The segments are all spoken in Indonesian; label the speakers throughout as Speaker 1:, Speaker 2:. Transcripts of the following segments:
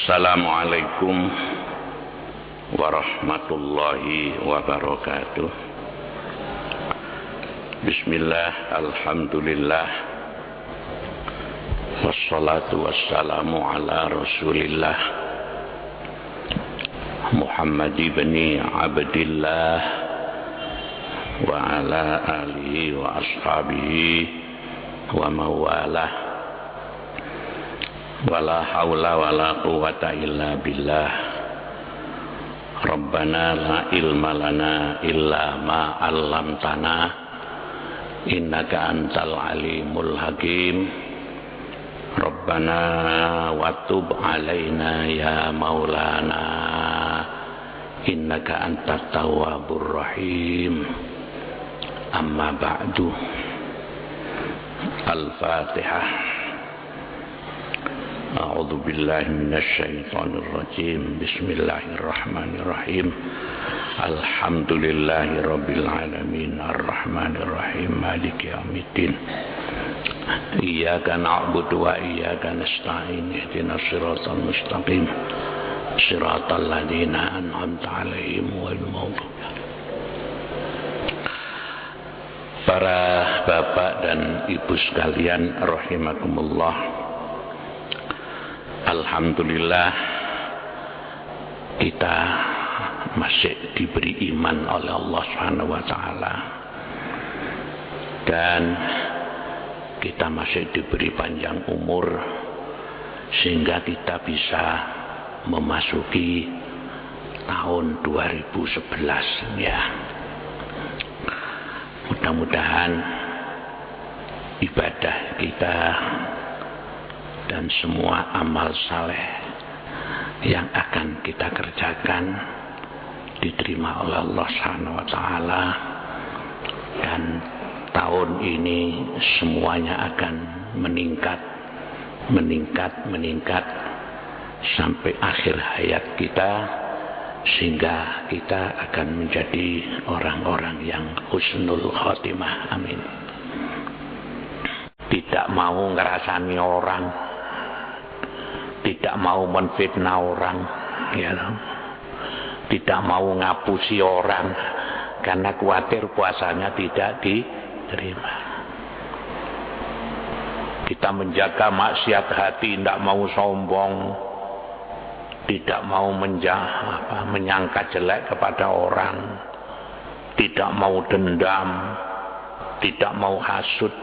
Speaker 1: Assalamualaikum warahmatullahi wabarakatuh. Bismillah, alhamdulillah, wassalatu wassalamu ala rasulillah Muhammad ibn Abdillah wa ala alihi wa ashabihi wa mawalah. Wala haula wala quwata illa billah. Rabbana la ilma lana illa ma 'allamtana innaka antal alimul hakim. Rabbana wa tub 'alaina ya maulana innaka antat tawwabur rahim. Amma ba'du. Al-Fatihah. A'udzu billahi minasyaitonir rajim. Bismillahirrahmanirrahim. Alhamdulillahirabbil alamin arrahmanir rahim maliki yaumiddin. Iyyaka na'budu wa iyyaka nasta'in ihdinas siratal mustaqim. Siratal ladzina an'amta 'alaihim ghairil maghdubi. Para bapak dan ibu sekalian rahimakumullah, alhamdulillah kita masih diberi iman oleh Allah Subhanahu wa taala, dan kita masih diberi panjang umur sehingga kita bisa memasuki tahun 2011 ya. Mudah-mudahan ibadah kita dan semua amal saleh yang akan kita kerjakan diterima oleh Allah Subhanahu wa taala, dan tahun ini semuanya akan meningkat sampai akhir hayat kita, sehingga kita akan menjadi orang-orang yang husnul khotimah. Amin. Tidak mau ngerasani orang, tidak mau menfitnah orang, ya, tidak mau ngapusi orang karena khawatir puasanya tidak diterima. Kita menjaga maksiat hati, tidak mau sombong, tidak mau menyangka jelek kepada orang, tidak mau dendam, tidak mau hasud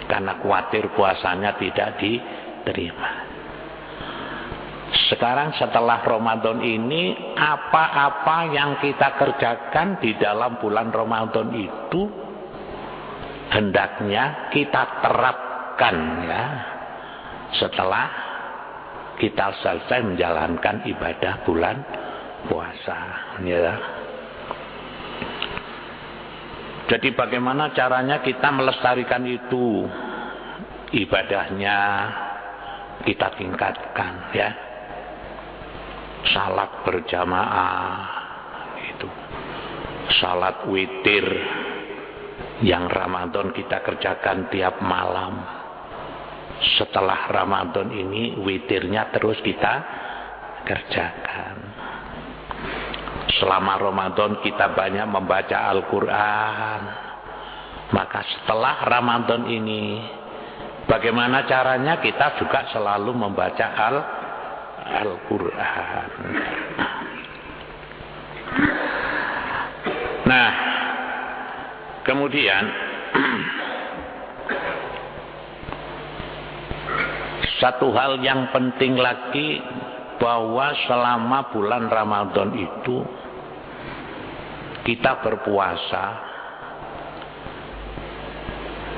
Speaker 1: karena khawatir puasanya tidak diterima. Sekarang setelah Ramadan ini, apa-apa yang kita kerjakan di dalam bulan Ramadan itu hendaknya kita terapkan ya, setelah kita selesai menjalankan ibadah bulan puasa ya. Jadi bagaimana caranya kita melestarikan itu? Ibadahnya kita tingkatkan ya. Salat berjamaah itu, salat witir yang Ramadan kita kerjakan tiap malam. Setelah Ramadan ini witirnya terus kita kerjakan. Selama Ramadan kita banyak membaca Al-Quran, maka setelah Ramadan ini bagaimana caranya kita juga selalu membaca Al-Quran. Nah, kemudian satu hal yang penting lagi, bahwa selama bulan Ramadan itu kita berpuasa.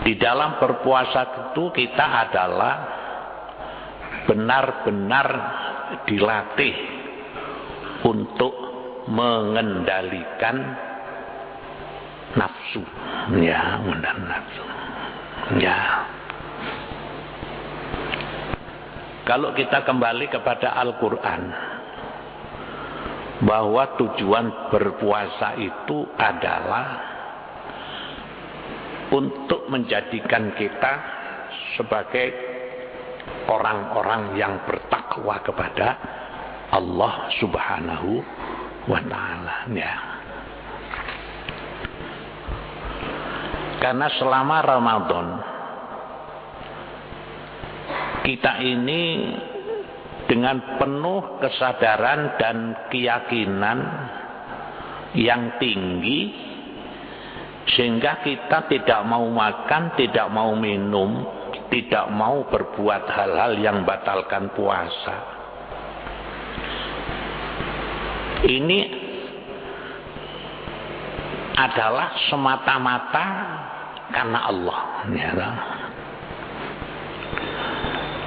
Speaker 1: Di dalam berpuasa itu kita adalah benar-benar dilatih untuk mengendalikan nafsu ya, nafsu ya. Kalau kita kembali kepada Al-Quran, bahwa tujuan berpuasa itu adalah untuk menjadikan kita sebagai orang-orang yang bertakwa kepada Allah Subhanahu wa ta'ala, ya. Karena selama Ramadan kita ini dengan penuh kesadaran dan keyakinan yang tinggi, sehingga kita tidak mau makan, tidak mau minum, tidak mau berbuat hal-hal yang batalkan puasa. Ini adalah semata-mata karena Allah, ya.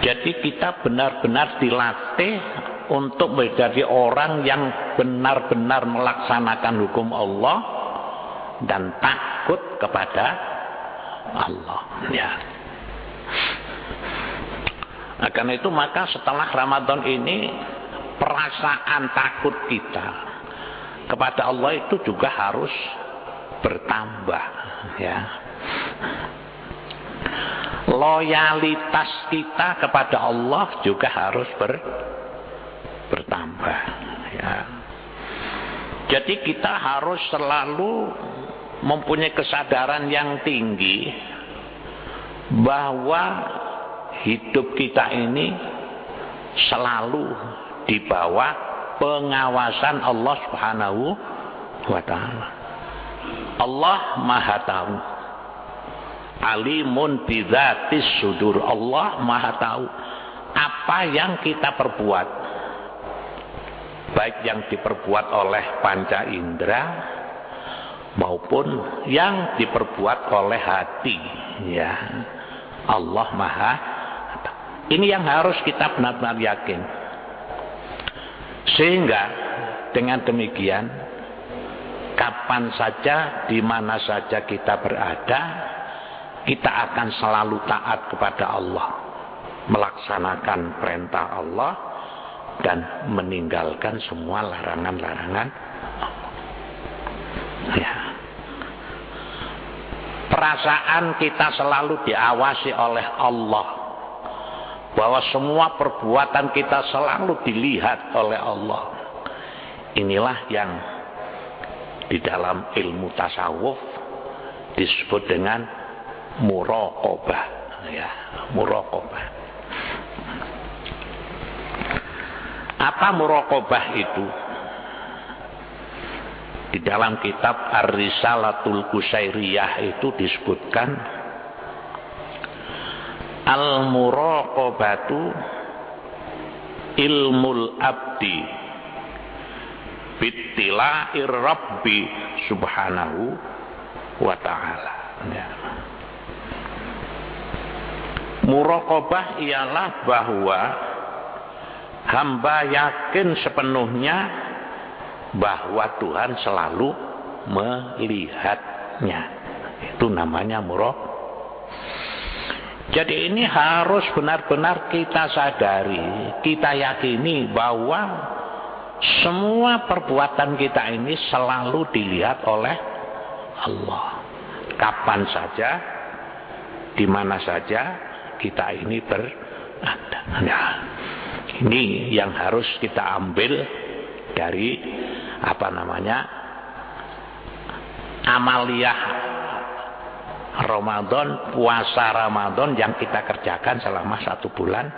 Speaker 1: Jadi kita benar-benar dilatih untuk menjadi orang yang benar-benar melaksanakan hukum Allah dan takut kepada Allah, ya. Nah, karena itu maka setelah Ramadan ini perasaan takut kita kepada Allah itu juga harus bertambah, ya. Loyalitas kita kepada Allah juga harus bertambah, ya. Jadi kita harus selalu mempunyai kesadaran yang tinggi bahwa hidup kita ini selalu di bawah pengawasan Allah Subhanahu wa ta'ala. Allah Maha tahu. Alimun bidzatis sudur. Allah Maha tahu apa yang kita perbuat, baik yang diperbuat oleh panca indera maupun yang diperbuat oleh hati, ya. Allah Maha tahu. Ini yang harus kita benar-benar yakin. Sehingga dengan demikian kapan saja, di mana saja kita berada, kita akan selalu taat kepada Allah, melaksanakan perintah Allah dan meninggalkan semua larangan-larangan Allah, ya. Perasaan kita selalu diawasi oleh Allah, bahwa semua perbuatan kita selalu dilihat oleh Allah. Inilah yang di dalam ilmu tasawuf disebut dengan muraqabah, ya, muraqabah. Apa muraqabah itu? Di dalam kitab Ar-Risalatul Qusairiyah itu disebutkan al-muraqabatu ilmul abdi bittila'ir rabbi subhanahu wa ta'ala, ya. Muraqabah ialah bahwa hamba yakin sepenuhnya bahwa Tuhan selalu melihatnya. Itu namanya muraqabah. Jadi ini harus benar-benar kita sadari, kita yakini bahwa semua perbuatan kita ini selalu dilihat oleh Allah. Kapan saja, di mana saja kita ini berada. Nah, ini yang harus kita ambil dari amaliyah Ramadan, puasa Ramadan yang kita kerjakan selama 1 bulan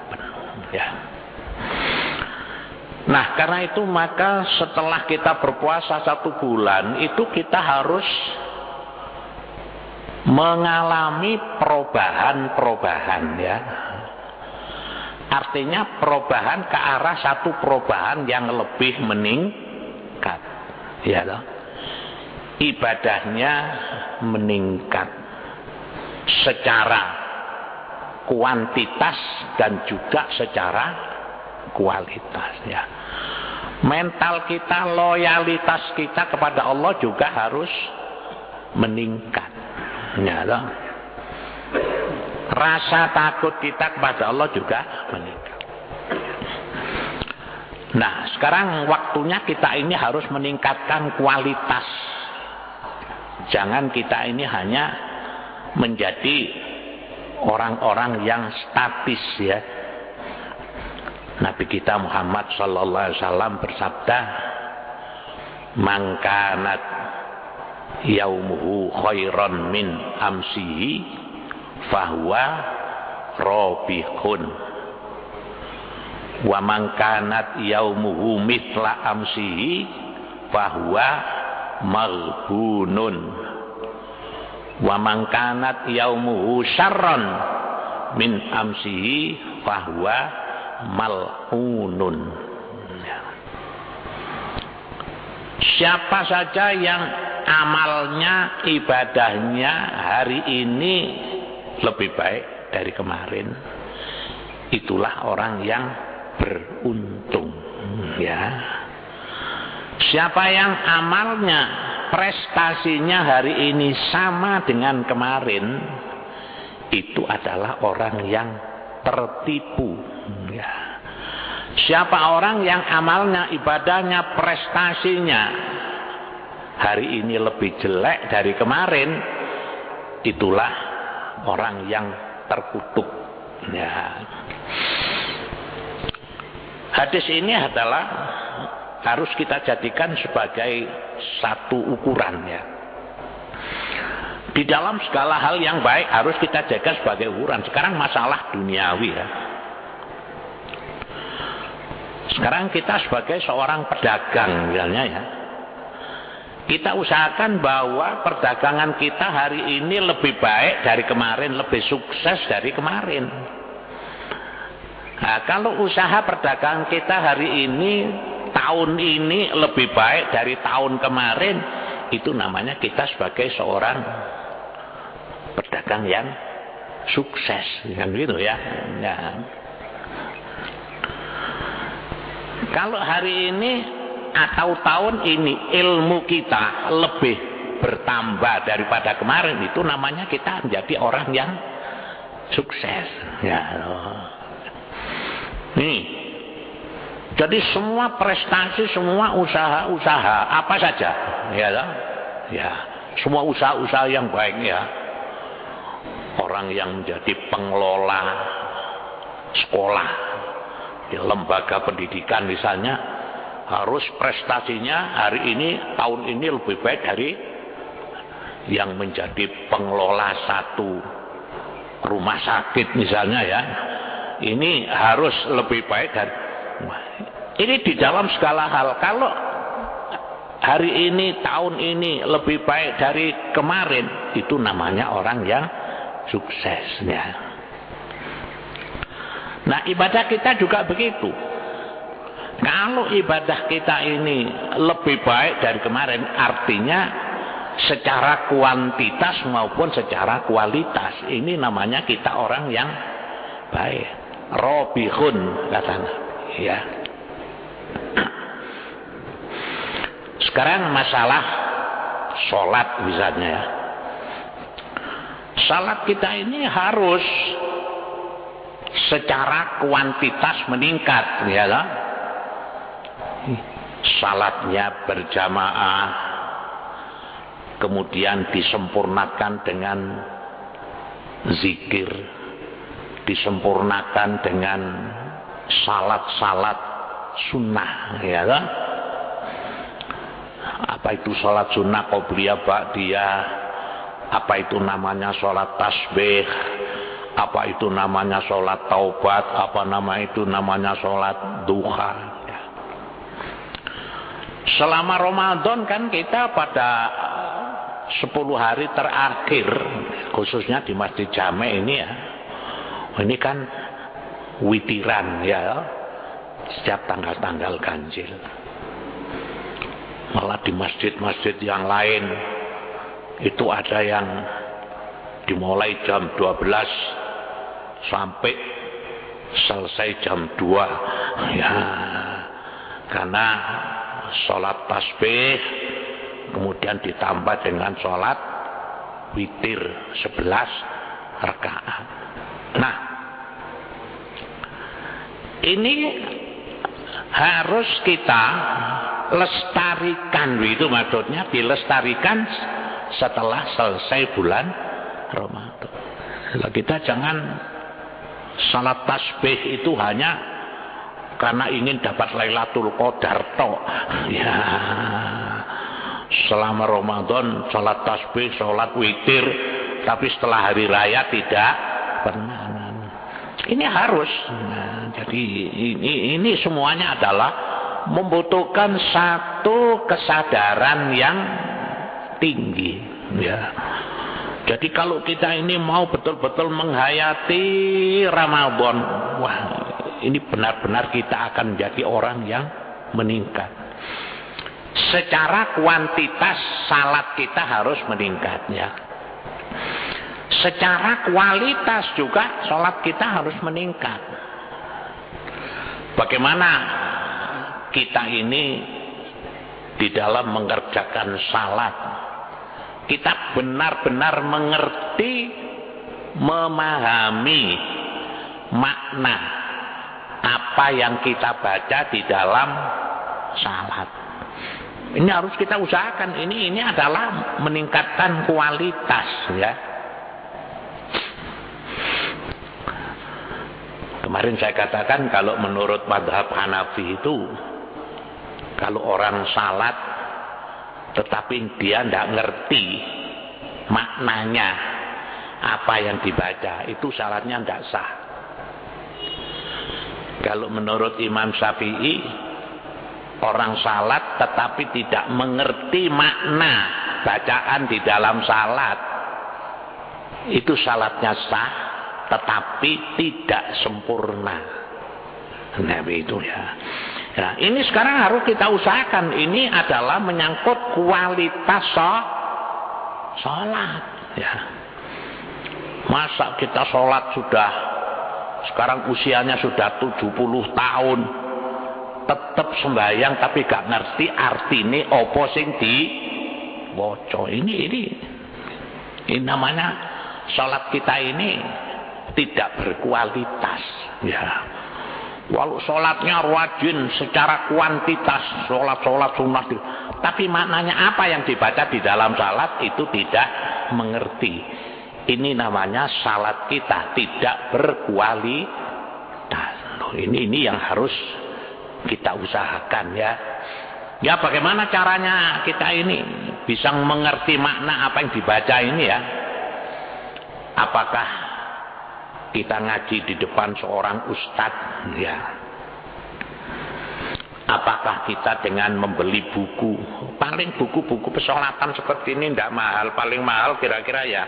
Speaker 1: penuh, ya. Nah, karena itu maka setelah kita berpuasa 1 bulan itu kita harus mengalami perubahan-perubahan, ya. Artinya perubahan ke arah satu perubahan yang lebih meningkat, ya loh. Ibadahnya meningkat secara kuantitas dan juga secara kualitas, ya. Mental kita, loyalitas kita kepada Allah juga harus meningkat, ya loh. Rasa takut kita kepada Allah juga meningkat. Nah, sekarang waktunya kita ini harus meningkatkan kualitas. Jangan kita ini hanya menjadi orang-orang yang statis, ya. Nabi kita Muhammad sallallahu alaihi wasallam bersabda, "Mangkanat yaumuhu khairan min amsihi fahuwa robihun. Wa mangkanat yaumuhu mithla amsihi fahuwa maghbunun. Wa mangkanat yaumuhu syarran min amsihi fahuwa mal'unun." Siapa saja yang amalnya, ibadahnya hari ini lebih baik dari kemarin, itulah orang yang beruntung, ya. Siapa yang amalnya, prestasinya hari ini sama dengan kemarin, itu adalah orang yang tertipu, ya. Siapa orang yang amalnya, ibadahnya, prestasinya hari ini lebih jelek dari kemarin, itulah orang yang terkutuk, ya. Hadis ini adalah harus kita jadikan sebagai satu ukuran, ya. Di dalam segala hal yang baik harus kita jaga sebagai ukuran. Sekarang masalah duniawi, ya. Sekarang kita sebagai seorang pedagang misalnya, ya, kita usahakan bahwa perdagangan kita hari ini lebih baik dari kemarin, lebih sukses dari kemarin. Nah, kalau usaha perdagangan kita hari ini, tahun ini lebih baik dari tahun kemarin, itu namanya kita sebagai seorang pedagang yang sukses, kan gitu, ya. Nah, kalau hari ini atau tahun ini ilmu kita lebih bertambah daripada kemarin, itu namanya kita menjadi orang yang sukses, ya. Nih, jadi semua prestasi, semua usaha-usaha apa saja, ya, semua usaha-usaha yang baik, ya. Orang yang menjadi pengelola sekolah di lembaga pendidikan misalnya, harus prestasinya hari ini, tahun ini lebih baik dari yang menjadi pengelola satu rumah sakit misalnya, ya. Ini harus lebih baik dari ini di dalam segala hal. Kalau hari ini, tahun ini lebih baik dari kemarin, itu namanya orang yang suksesnya. Nah, ibadah kita juga begitu. Kalau ibadah kita ini lebih baik dari kemarin, artinya secara kuantitas maupun secara kualitas, ini namanya kita orang yang baik. Robihun katanya, ya. Sekarang masalah sholat misalnya, ya. Salat kita ini harus secara kuantitas meningkat, ya. Salatnya berjamaah, kemudian disempurnakan dengan zikir, disempurnakan dengan salat-salat sunnah, ya kan? Apa itu salat sunnah, qobliyah, ba'diyah, apa itu namanya salat tasbih, apa itu namanya salat taubat, apa nama itu namanya salat duha. Selama Ramadan kan kita pada 10 hari terakhir, khususnya di Masjid Jami ini, ya, ini kan witiran, ya, setiap tanggal-tanggal ganjil. Malah di masjid-masjid yang lain itu ada yang dimulai jam 12 sampai selesai jam 2, ya, karena sholat tasbih kemudian ditambah dengan sholat witir 11 rakaat. Nah, ini harus kita lestarikan, itu maksudnya dilestarikan setelah selesai bulan Ramadan. Kita jangan salat tasbih itu hanya karena ingin dapat Lailatul Qadar tok. Ya. Selama Ramadan salat tasbih, salat witir, tapi setelah hari raya tidak pernah. Ini harus. Nah, jadi ini semuanya adalah membutuhkan satu kesadaran yang tinggi, ya. Jadi kalau kita ini mau betul-betul menghayati Ramadan, wah, ini benar-benar kita akan menjadi orang yang meningkat. Secara kuantitas salat kita harus meningkat, ya. Secara kualitas juga salat kita harus meningkat. Bagaimana kita ini di dalam mengerjakan salat, kita benar-benar mengerti, memahami makna apa yang kita baca di dalam salat. Ini harus kita usahakan. Ini adalah meningkatkan kualitas, ya. Kemarin saya katakan kalau menurut madhab Hanafi itu, kalau orang salat tetapi dia tidak ngerti maknanya apa yang dibaca, itu salatnya tidak sah. Kalau menurut Imam Syafi'i, orang salat tetapi tidak mengerti makna bacaan di dalam salat, itu salatnya sah tetapi tidak sempurna. Nah itu ya. Nah, ini sekarang harus kita usahakan. Ini adalah menyangkut kualitas sholat, ya. Masa kita sholat sudah, sekarang usianya sudah 70 tahun, tetap sembahyang tapi gak ngerti artine opo sing diwaca. Ini namanya sholat kita ini tidak berkualitas, ya. Walau sholatnya rajin secara kuantitas, sholat sunnah, tapi maknanya apa yang dibaca di dalam salat itu tidak mengerti. Ini namanya salat kita tidak berkualitas. Ini yang harus kita usahakan, ya. Ya, bagaimana caranya kita ini bisa mengerti makna apa yang dibaca ini, ya? Apakah kita ngaji di depan seorang ustadz, ya? Apakah kita dengan membeli buku, paling buku-buku pesolatan seperti ini tidak mahal, paling mahal kira-kira ya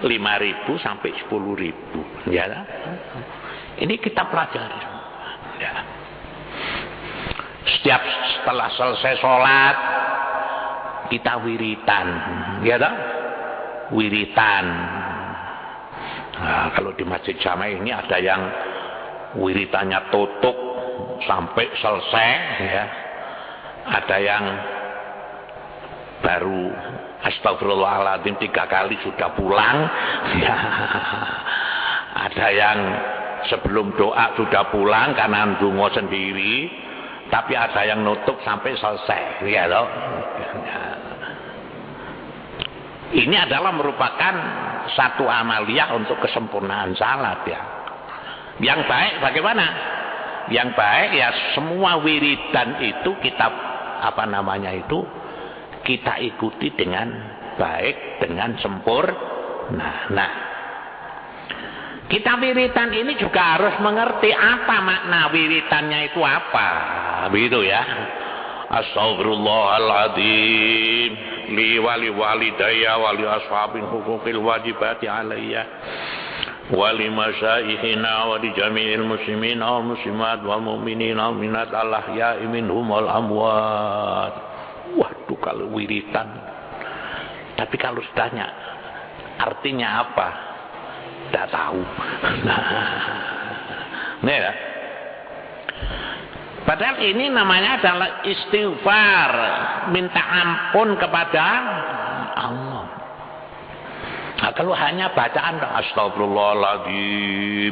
Speaker 1: 5.000 sampai 10.000, ya. Ini kita pelajari, ya. Setelah selesai sholat kita wiritan, ya toh? Wiritan. Nah, kalau di Masjid Jami ini ada yang wiritannya tutup sampai selesai, ya. Ada yang baru astagfirullahaladzim 3 kali sudah pulang, ya. Ada yang sebelum doa sudah pulang karena ndonga sendiri, tapi ada yang nutup sampai selesai, ya loh. Ini adalah merupakan satu amaliyah untuk kesempurnaan salat, ya. Yang baik bagaimana? Yang baik ya semua wiridan itu kita kita ikuti dengan baik, dengan sempurna. Nah, kita wiritan ini juga harus mengerti apa makna wiritannya itu apa, begitu ya. Astaghfirullahaladzim li wali walidayya wali ashabin hukukil wajibati alayya wali masyaihina wali jami'il muslimin wal muslimat wal mu'minin wal minat Allah ya minhum wal amwat. Waduh, kalau wiritan, tapi kalau ditanya artinya apa, tidak tahu. Nah, ya. Padahal ini namanya adalah istighfar, minta ampun kepada Allah. Nah, kalau hanya bacaan astagfirullahaladzim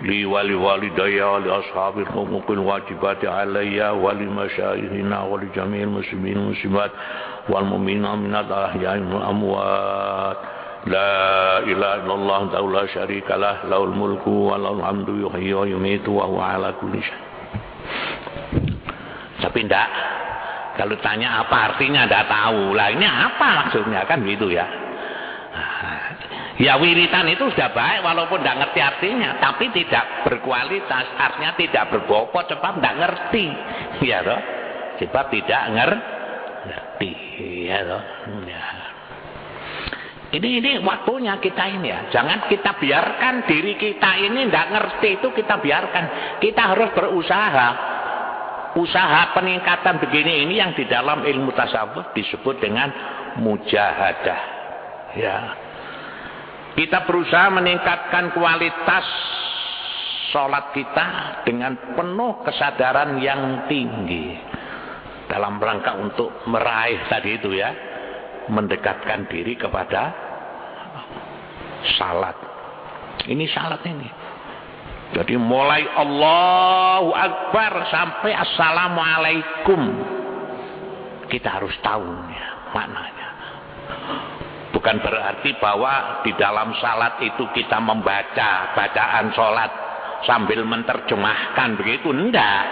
Speaker 1: li wali walidayya wali ashabil hukukil wajibati alayya wali masyaihina wali jami'il muslimin muslimat wal mu'minin minat ahyain wal amwat la ilaha illallah la syarikalah lahul mulku wa lahul hamdu yuhyi wa yumitu wa huwa ala kulli syai'. Tapi enggak. Kalau tanya apa artinya enggak tahu. Lah ini apa maksudnya kan gitu ya. Ya wiritan itu sudah baik walaupun enggak ngerti artinya, tapi tidak berkualitas, artinya tidak berbobot sebab enggak ngerti. Ya toh? Sebab tidak ngerti. Ya toh? Ya. Ini waktunya kita ini ya. Jangan kita biarkan diri kita ini enggak ngerti itu kita biarkan. Kita harus berusaha. Usaha peningkatan begini ini yang di dalam ilmu tasawuf disebut dengan mujahadah. Ya. Kita berusaha meningkatkan kualitas sholat kita dengan penuh kesadaran yang tinggi dalam rangka untuk meraih tadi itu ya, mendekatkan diri kepada salat. Ini salat ini. Jadi mulai Allahu Akbar sampai Assalamualaikum kita harus tahu ya, maknanya. Bukan berarti bahwa di dalam salat itu kita membaca bacaan salat sambil menerjemahkan begitu, enggak.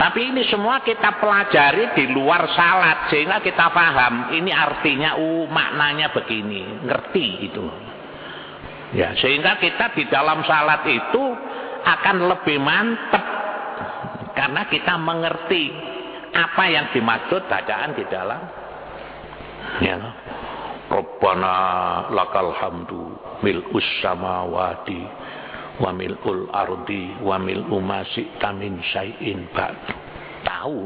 Speaker 1: Tapi ini semua kita pelajari di luar salat sehingga kita paham ini artinya maknanya begini, ngerti itu. Ya, sehingga kita di dalam salat itu akan lebih mantap karena kita mengerti apa yang dimaksud bacaan di dalam ya. Rabbana lakal hamdu mil'us samawati wa mil'ul ardi wa mil'u ma syi'ta min syai'in ba'du. Tahu.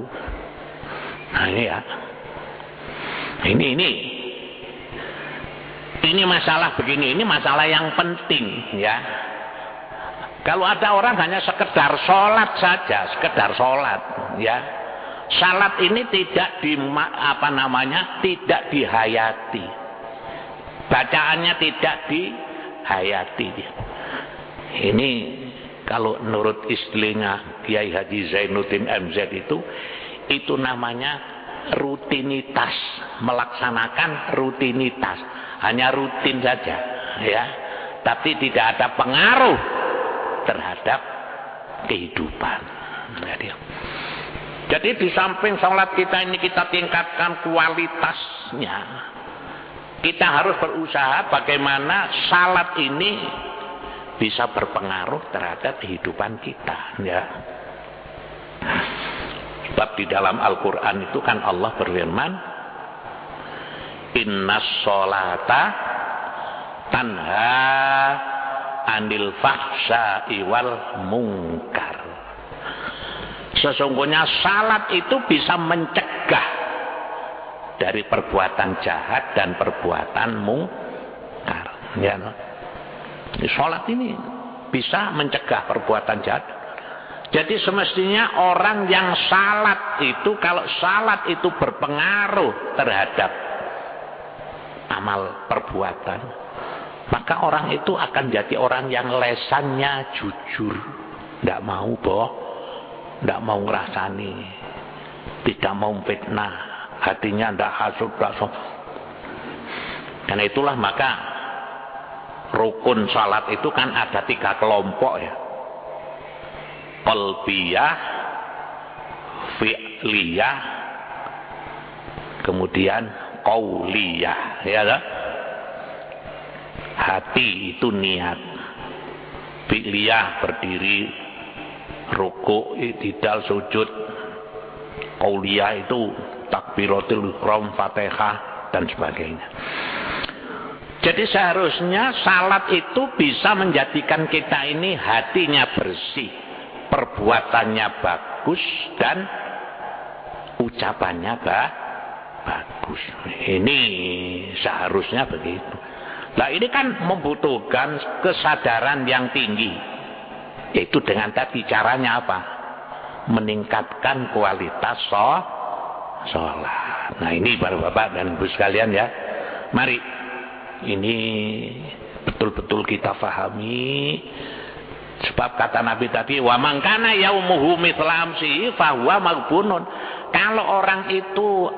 Speaker 1: Nah ini ya. Ini masalah begini, ini masalah yang penting ya. Kalau ada orang hanya sekedar sholat saja, sekedar sholat ya. Salat ini tidak tidak dihayati. Bacaannya tidak dihayati. Ini kalau menurut istilahnya Kiai Haji Zainuddin MZ itu namanya rutinitas, melaksanakan rutinitas. Hanya rutin saja ya, tapi tidak ada pengaruh terhadap kehidupan. Jadi di samping sholat kita ini kita tingkatkan kualitasnya, kita harus berusaha bagaimana salat ini bisa berpengaruh terhadap kehidupan kita ya. Sebab di dalam Al-Quran itu kan Allah berfirman, innas sholata tanha anil fahsya'i wal munkar. Sesungguhnya salat itu bisa mencegah dari perbuatan jahat dan perbuatan mungkar. Ya, no? Salat ini bisa mencegah perbuatan jahat. Jadi semestinya orang yang salat itu, kalau salat itu berpengaruh terhadap amal perbuatan, maka orang itu akan jadi orang yang lesannya jujur, tidak mau tidak mau ngerasani, tidak mau fitnah, hatinya tidak hasud, karena itulah maka rukun salat itu kan ada 3 kelompok ya, qalbiyah, fi'liyah, kemudian qauliyah ya kan? Hati itu niat, fi'liyah berdiri, ruku, i'tidal, sujud, qauliyah itu takbiratul ihram, Fatihah dan sebagainya. Jadi seharusnya salat itu bisa menjadikan kita ini hatinya bersih, perbuatannya bagus dan ucapannya bagus. Ini seharusnya begitu. Nah ini kan membutuhkan kesadaran yang tinggi. Yaitu dengan tadi caranya apa? Meningkatkan kualitas sholat. Nah ini bapak-bapak dan ibu sekalian ya. Mari ini betul-betul kita fahami. Sebab kata Nabi tadi, wa man kana yaumuhu mithla amsi fa huwa maghbunun. Kalau orang itu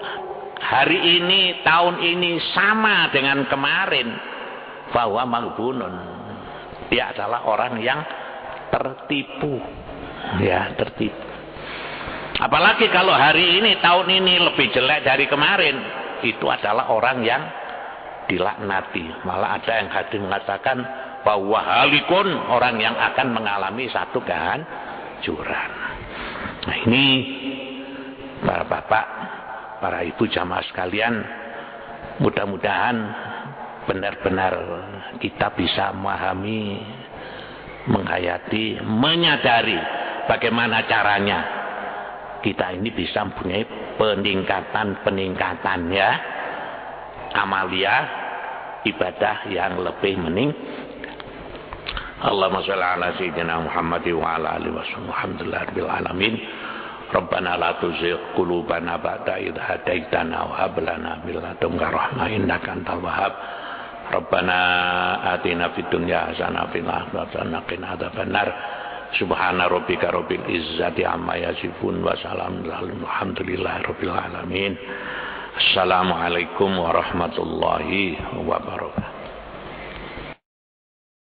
Speaker 1: hari ini, tahun ini sama dengan kemarin, fa huwa maghbunun. Dia adalah orang yang tertipu. Ya, tertipu. Apalagi kalau hari ini, tahun ini lebih jelek dari kemarin, itu adalah orang yang dilaknati. Malah ada yang hadis mengatakan bahwa halikun, orang yang akan mengalami satu kehancuran. Nah ini para bapak, para ibu jamaah sekalian, mudah-mudahan benar-benar kita bisa memahami, menghayati, menyadari bagaimana caranya kita ini bisa mempunyai peningkatan ya, amalia ibadah yang lebih Allahumma sholli ala sayyidina Muhammad wa ala alihi wasallam. Alhamdulillahirabbil alamin. Rabbana la tuzigh qulubana ba'da idh hadaitana wa hab lana min ladunka rahmah innaka antal wahhab. Rabbana atina fid dunya hasanah wa fil akhirati hasanah wa qina adzabannar. Subhana rabbika rabbil izzati amma yasifun wa salamun alhamdulillahi rabbil alamin. Assalamualaikum warahmatullahi wabarakatuh.